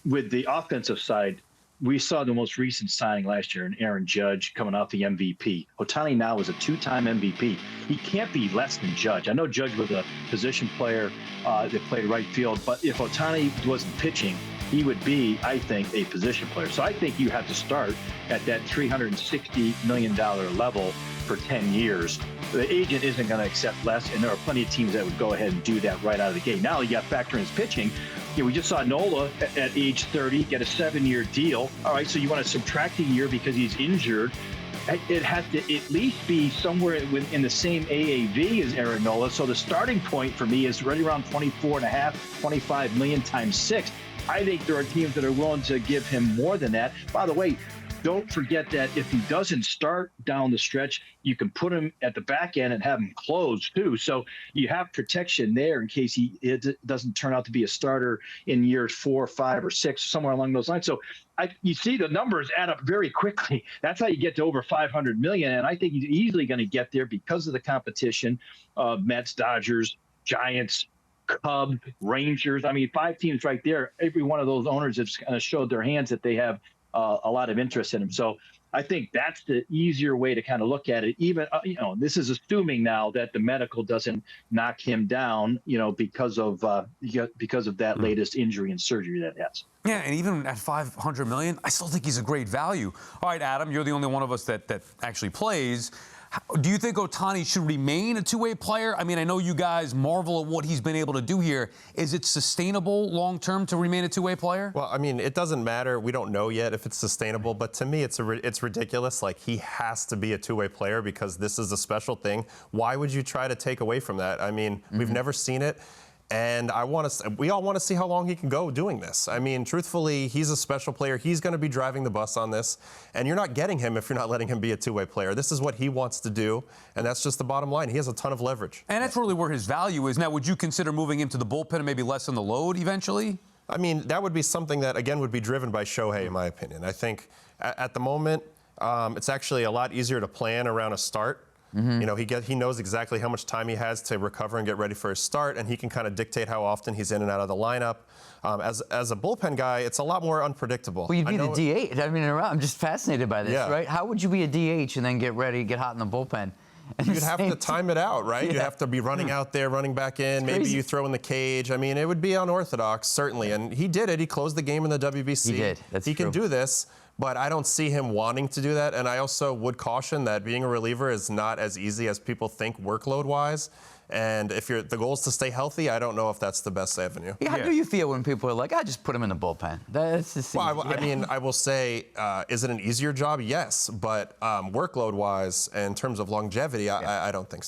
with the offensive side, we saw the most recent signing last year in Aaron Judge coming off the MVP. Ohtani now is a two-time MVP. He can't be less than Judge. I know Judge was a position player that played right field, but if Ohtani wasn't pitching, he would be, I think, a position player. So I think you have to start at that $360 million level for 10 years. The agent isn't going to accept less, and there are plenty of teams that would go ahead and do that right out of the gate. Now you got to factor in his pitching. We just saw Nola at age 30 get a 7-year deal. All right, so you want to subtract a year because he's injured. It has to at least be somewhere in the same AAV as Aaron Nola. So the starting point for me is right around 24.5, 25 million times 6. I think there are teams that are willing to give him more than that. By the way, don't forget that if he doesn't start down the stretch, you can put him at the back end and have him close too. So you have protection there in case it doesn't turn out to be a starter in years 4, 5, or 6, somewhere along those lines. So you see the numbers add up very quickly. That's how you get to over 500 million. And I think he's easily going to get there because of the competition of Mets, Dodgers, Giants, Cubs, Rangers. I mean, 5 teams right there. Every one of those owners has kind of showed their hands that they have a lot of interest in him. So I think that's the easier way to kind of look at it. Even, this is assuming now that the medical doesn't knock him down, because of that latest injury and surgery that he has. Yeah, and even at $500 million, I still think he's a great value. All right, Adam, you're the only one of us that actually plays. Do you think Ohtani should remain a two-way player? I mean, I know you guys marvel at what he's been able to do here. Is it sustainable long-term to remain a two-way player? Well, I mean, it doesn't matter. We don't know yet if it's sustainable, but to me, it's ridiculous. Like, he has to be a two-way player because this is a special thing. Why would you try to take away from that? I mean, we've never seen it. And we all want to see how long he can go doing this. I mean, truthfully, he's a special player. He's going to be driving the bus on this. And you're not getting him if you're not letting him be a two-way player. This is what he wants to do, and that's just the bottom line. He has a ton of leverage. And that's really where his value is. Now, would you consider moving him to the bullpen and maybe lessen the load eventually? I mean, that would be something that, again, would be driven by Shohei, in my opinion. I think at the moment, it's actually a lot easier to plan around a start. He knows exactly how much time he has to recover and get ready for his start, and he can kind of dictate how often he's in and out of the lineup. As a bullpen guy, it's a lot more unpredictable. Well, you'd be the DH. I mean, I'm just fascinated by this, right? How would you be a DH and then get ready, get hot in the bullpen? You'd have to time it out, right? Yeah. You'd have to be running out there, running back in. Maybe you throw in the cage. I mean, it would be unorthodox, certainly. And he did it. He closed the game in the WBC. He did. That's true. He can do this, but I don't see him wanting to do that. And I also would caution that being a reliever is not as easy as people think workload-wise. And if the goal is to stay healthy, I don't know if that's the best avenue. Yeah, how do you feel when people are like, just put him in the bullpen? That's just I mean, I will say, is it an easier job? Yes. But workload-wise, in terms of longevity, I don't think so.